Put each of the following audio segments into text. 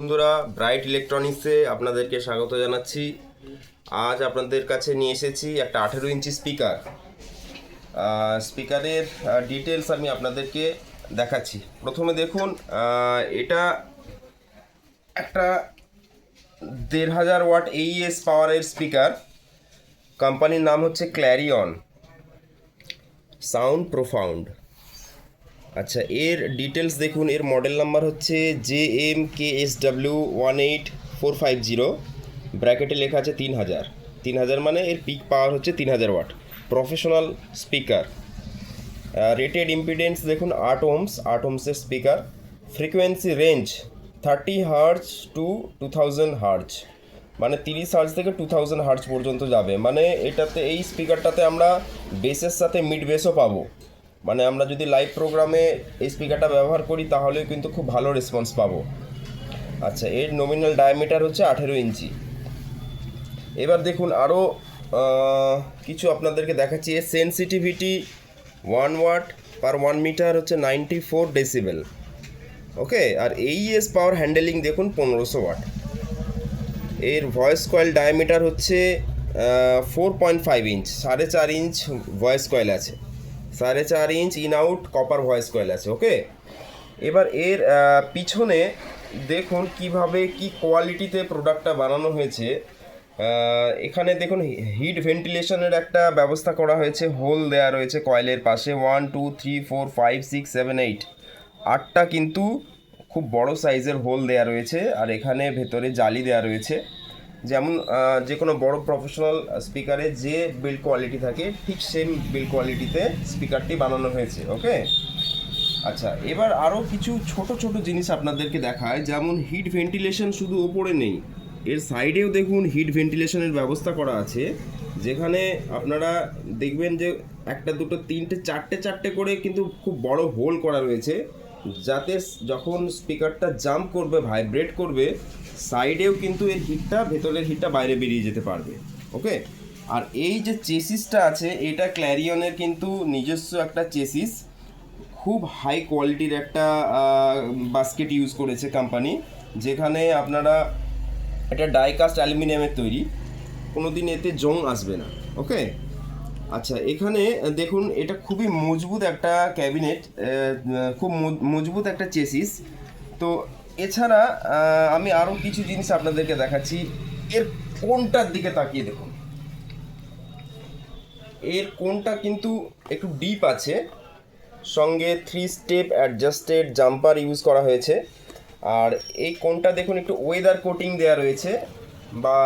বন্ধুরা, ব্রাইট ইলেকট্রনিক্সে আপনাদেরকে স্বাগত জানাচ্ছি। আজ আপনাদের কাছে নিয়ে এসেছি একটা 18 ইঞ্চি স্পিকার। স্পিকারের ডিটেলস আমি আপনাদেরকে দেখাচ্ছি। প্রথমে দেখুন, এটা একটা 1500 ওয়াট AES পাওয়ারের স্পিকার। কোম্পানির নাম হচ্ছে ক্ল্যারিয়ন সাউন্ড প্রোফাউন্ড। আচ্ছা, এর ডিটেলস দেখুন। এর মডেল নাম্বার হচ্ছে JMKSW18450। ব্র্যাকেটে লেখা আছে 3000 মানে এর পিক পাওয়ার হচ্ছে 3000 watt. Professional speaker. Rated impedance দেখুন 8 ওহমসের speaker. Frequency range 30 hertz to 2000 hertz, মানে 30 হার্জ থেকে 2000 হার্জ পর্যন্ত যাবে। মানে এটাতে, এই স্পিকারটাতে আমরা বেসের সাথে মিড বেসও পাবো। মানে আমরা যদি লাইভ প্রোগ্রামে এই স্পিকারটা ব্যবহার করি তাহলেও কিন্তু খুব ভালো রেসপন্স পাবো। আচ্ছা, এর নমিনাল ডায়ামিটার হচ্ছে 18 ইঞ্চি। এবার দেখুন আরও কিছু আপনাদেরকে দেখাচ্ছি। এর সেন্সিটিভিটি 1 ওয়াট পার 1 মিটার হচ্ছে 94 ডেসিবেল। ওকে, আর AES পাওয়ার হ্যান্ডেলিং দেখুন 1500 ওয়াট। এর ভয়েস কয়েল ডায়ামিটার হচ্ছে 4.5 ইঞ্চ, 4.5 ইঞ্চ ভয়েস কয়েল আছে, 4.5 inch in out copper voice coil আছে। ওকে, এবার এর পিছনে দেখুন কিভাবে কি কোয়ালিটিতে প্রোডাক্টটা বানানো হয়েছে। এখানে দেখুন হিট ভেন্টিলেশনের একটা ব্যবস্থা করা হয়েছে, হোল দেওয়া রয়েছে কয়েলের পাশে। 1 2 3 4 5 6 7 8, 8টা কিন্তু খুব বড় সাইজের হোল দেওয়া রয়েছে। আর এখানে ভেতরে জালি দেওয়া রয়েছে। যেমন যে কোনো বড় প্রফেশনাল স্পিকারে যে বিল্ড কোয়ালিটি থাকে, ঠিক সেম বিল্ড কোয়ালিটিতে স্পিকারটি বানানো হয়েছে। ওকে, আচ্ছা, এবার আরও কিছু ছোট ছোট জিনিস আপনাদেরকে দেখায়। যেমন হিট ভেন্টিলেশন শুধু ওপরে নেই, এর সাইডেও দেখুন হিট ভেন্টিলেশনের ব্যবস্থা করা আছে। যেখানে আপনারা দেখবেন যে একটা দুটো তিনটে চারটে করে কিন্তু খুব বড় হোল করা রয়েছে, যাতে যখন স্পিকারটা জাম্প করবে, ভাইব্রেট করবে, সাইডেও কিন্তু এর হিটটা, ভেতরের হিটটা বাইরে বেরিয়ে যেতে পারবে। ওকে, আর এই যে চেসিসটা আছে, এটা ক্ল্যারিয়নের কিন্তু নিজস্ব একটা চেসিস। খুব হাই কোয়ালিটির একটা বাস্কেট ইউজ করেছে কোম্পানি, যেখানে আপনারা, এটা ডাইকাস্ট অ্যালুমিনিয়ামের তৈরি, কোনো দিন এতে জং আসবে না। ওকে, আচ্ছা, এখানে দেখুন এটা খুবই মজবুত একটা ক্যাবিনেট, খুব মজবুত একটা চেসিস। তো এছাড়া আমি আরও কিছু জিনিস আপনাদেরকে দেখাচ্ছি। এর কোনটার দিকে তাকিয়ে দেখুন, এর কোনটা কিন্তু একটু ডিপ আছে, সঙ্গে 3 স্টেপ অ্যাডজাস্টেড জাম্পার ইউজ করা হয়েছে। আর এই কোনটা দেখুন একটু ওয়েদার কোটিং দেওয়া রয়েছে, বা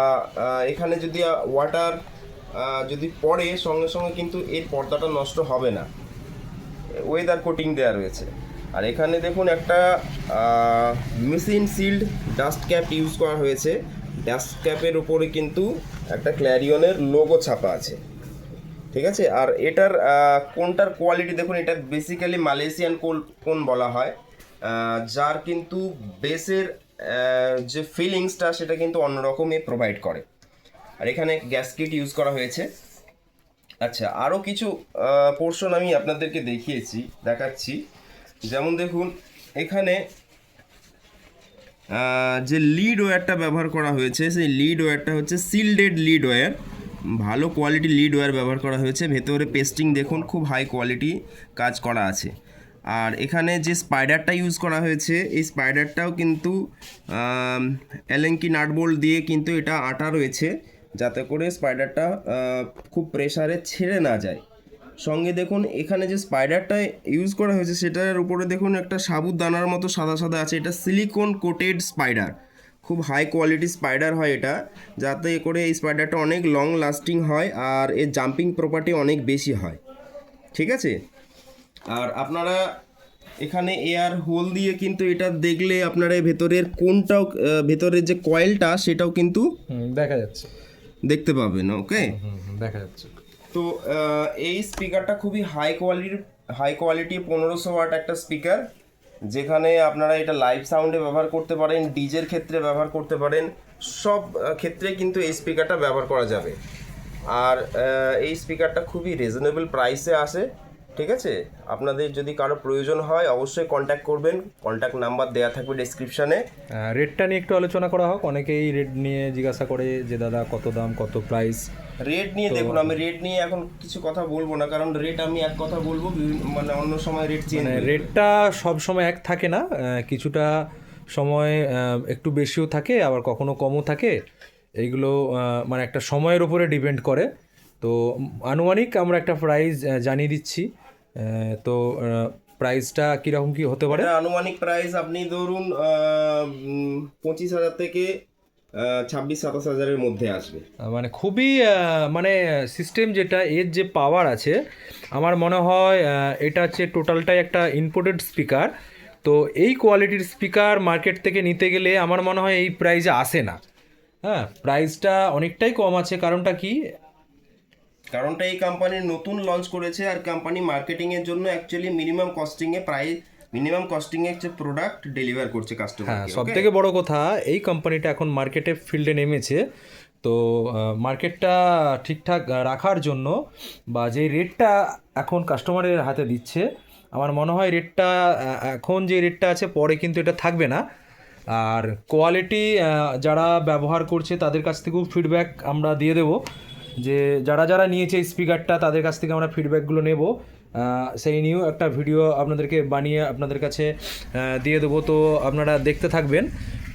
এখানে যদি ওয়াটার যদি পড়ে সঙ্গে সঙ্গে কিন্তু এর পর্দাটা নষ্ট হবে না, ওয়েদার কোটিং দেওয়া রয়েছে। আর এখানে দেখুন একটা machine sealed dust cap use করা হয়েছে। ডাস্ট ক্যাপের উপরে কিন্তু একটা ক্ল্যারিয়নের লোগো ছাপা আছে। ঠিক আছে, আর এটার কোনটার কোয়ালিটি দেখুন, এটা বেসিক্যালি মালয়েশিয়ান কোন বলা হয়, যার কিন্তু বেসের যে ফিলিংসটা সেটা কিন্তু অন্যরকমই প্রোভাইড করে। আর এখানে গ্যাসকেট ইউজ করা হয়েছে। আচ্ছা, আরও কিছু পোর্শন আমি আপনাদেরকে দেখাচ্ছি। যেমন দেখুন এখানে যে লিড ওয়্যারটা ব্যবহার করা হয়েছে, সেই লিড ওয়্যারটা হচ্ছে সিলডেড লিড ওয়্যার। ভালো কোয়ালিটি লিড ওয়্যার ব্যবহার করা হয়েছে। ভেতরে পেস্টিং দেখুন, খুব হাই কোয়ালিটি কাজ করা আছে। আর এখানে যে স্পাইডারটা ইউজ করা হয়েছে, এই স্পাইডারটাও কিন্তু অ্যালেঙ্কি নাটবোল্ট দিয়ে কিন্তু এটা আটা রয়েছে, যাতে করে স্পাইডারটা খুব প্রেসারে ছেড়ে না যায়। সঙ্গে দেখুন এখানে যে স্পাইডারটা ইউজ করা হয়েছে, সেটার উপরে দেখুন একটা সাবুদানার মতো সাদা সাদা আছে। এটা সিলিকন কোটেড স্পাইডার, খুব হাই কোয়ালিটি স্পাইডার হয় এটা, যাতে করে এই স্পাইডারটা অনেক লং লাস্টিং হয় আর এর জাম্পিং প্রপার্টি অনেক বেশি হয়। ঠিক আছে, আর আপনারা এখানে এয়ার হোল দিয়ে কিন্তু এটা দেখলে আপনারা ভেতরের কোনটাও, ভেতরের যে কয়েলটা সেটাও কিন্তু দেখা যাচ্ছে, দেখতে পাবেন। ওকে, দেখা যাচ্ছে। তো এই স্পিকারটা খুবই হাই কোয়ালিটি 1500 ওয়াট একটা স্পিকার, যেখানে আপনারা এটা লাইভ সাউন্ডে ব্যবহার করতে পারেন, ডিজের ক্ষেত্রে ব্যবহার করতে পারেন, সব ক্ষেত্রে কিন্তু এই স্পিকারটা ব্যবহার করা যাবে। আর এই স্পিকারটা খুবই রিজনেবল প্রাইসে আসে, ঠিক আছে, আপনাদের যদি কারো প্রয়োজন হয় অবশ্যই কন্ট্যাক্ট করবেন, কন্ট্যাক্ট নাম্বার দেওয়া থাকবে ডেসক্রিপশানে। রেটটা নিয়ে একটু আলোচনা করা হোক, অনেকেই রেট নিয়ে জিজ্ঞাসা করে যে দাদা কত দাম কত প্রাইস। রেট নিয়ে দেখুন, আমি রেট নিয়ে এখন কিছু কথা বলবো না, কারণ রেট আমি এক কথা বলবো, মানে অন্য সময় রেট চেঞ্জ। রেটটা সব সময় এক থাকে না, কিছুটা সময় একটু বেশিও থাকে, আবার কখনো কমও থাকে। এইগুলো মানে একটা সময়ের উপরে ডিপেন্ড করে। তো আনুমানিক আমরা একটা প্রাইস জানিয়ে দিচ্ছি। তো প্রাইসটা কীরকম কী হতে পারে? আনুমানিক প্রাইস আপনি ধরুন 25,000 থেকে 26-27,000-এর মধ্যে আসবে। মানে খুবই মানে সিস্টেম যেটা, এর যে পাওয়ার আছে আমার মনে হয় এটা হচ্ছে টোটালটাই একটা ইম্পোর্টেড স্পিকার। তো এই কোয়ালিটির স্পিকার মার্কেট থেকে নিতে গেলে আমার মনে হয় এই প্রাইসে আসে না। হ্যাঁ, প্রাইসটা অনেকটাই কম আছে। কারণটা কি? কারণটা এই কোম্পানির নতুন লঞ্চ করেছে, আর কোম্পানি মার্কেটিংয়ের জন্য অ্যাকচুয়ালি মিনিমাম কস্টিংয়ে হচ্ছে প্রোডাক্ট ডেলিভার করছে কাস্টমার। হ্যাঁ, সব থেকে বড় কথা এই কোম্পানিটা এখন মার্কেটে ফিল্ডে নেমেছে। তো মার্কেটটা ঠিকঠাক রাখার জন্য বা যে রেটটা এখন কাস্টমারের হাতে দিচ্ছে, আমার মনে হয় রেটটা এখন যে রেটটা আছে পরে কিন্তু এটা থাকবে না। আর কোয়ালিটি যারা ব্যবহার করছে তাদের কাছ থেকেও ফিডব্যাক আমরা দিয়ে দেবো, যে যারা যারা নিয়েছে এই স্পিকারটা তাদের কাছ থেকে আমরা ফিডব্যাকগুলো নেব। সেই নিয়েও একটা ভিডিও আপনাদেরকে বানিয়ে আপনাদের কাছে দিয়ে দেবো, তো আপনারা দেখতে থাকবেন।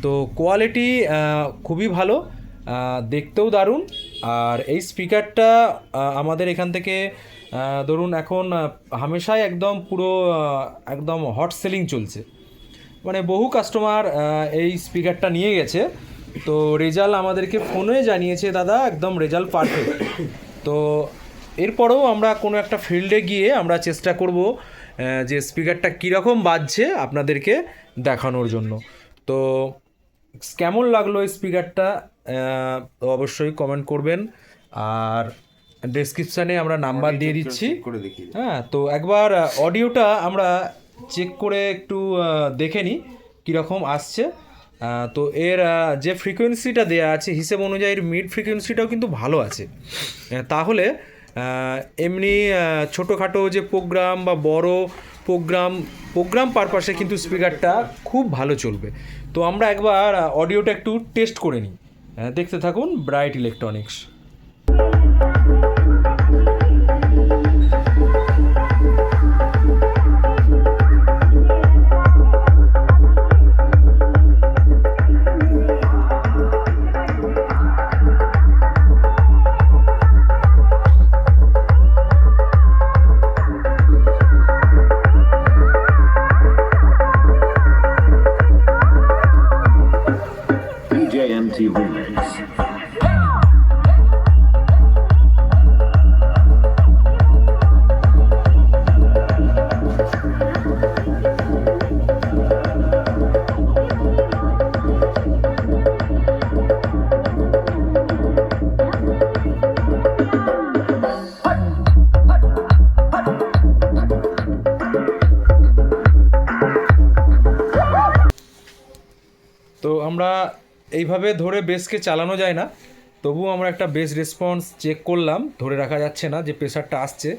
তো কোয়ালিটি খুবই ভালো, দেখতেও দারুণ। আর এই স্পিকারটা আমাদের এখান থেকে ধরুন এখন হামেশাই একদম পুরো একদম হট সেলিং চলছে, মানে বহু কাস্টমার এই স্পিকারটা নিয়ে গেছে। তো রেজাল্ট আমাদেরকে ফোনে জানিয়েছে দাদা একদম রেজাল্ট পারফেক্ট। তো এরপরেও আমরা কোনো একটা ফিল্ডে গিয়ে আমরা চেষ্টা করব যে স্পিকারটা কীরকম বাজছে আপনাদেরকে দেখানোর জন্য। তো কেমন লাগলো এই স্পিকারটা অবশ্যই কমেন্ট করবেন, আর ডেসক্রিপশানে আমরা নাম্বার দিয়ে দিচ্ছি। হ্যাঁ, তো একবার অডিওটা আমরা চেক করে একটু দেখে নিই কীরকম আসছে। তো এর যে ফ্রিকোয়েন্সিটা দেওয়া আছে হিসেব অনুযায়ী এর মিড ফ্রিকোয়েন্সিটাও কিন্তু ভালো আছে। তাহলে এমনি ছোটোখাটো যে প্রোগ্রাম বা বড় প্রোগ্রাম পারপাসে কিন্তু স্পিকারটা খুব ভালো চলবে। তো আমরা একবার অডিওটা একটু টেস্ট করে নিই, দেখতে থাকুন ব্রাইট ইলেকট্রনিক্স। DJMT Remix. তো আমরা এইভাবে ধরে বেসকে চালানো যায় না, তবুও আমরা একটা বেস রেসপন্স চেক করলাম, ধরে রাখা যাচ্ছে না যে প্রেশারটা আসছে।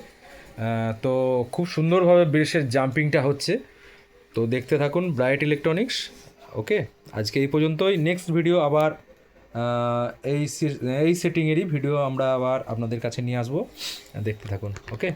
তো খুব সুন্দরভাবে বেসের জাম্পিংটা হচ্ছে। তো দেখতে থাকুন ব্রাইট ইলেকট্রনিক্স। ওকে, আজকে এই পর্যন্তই। নেক্সট ভিডিও আবার এই সেটিংয়েরই ভিডিও আমরা আবার আপনাদের কাছে নিয়ে আসবো, দেখতে থাকুন। ওকে।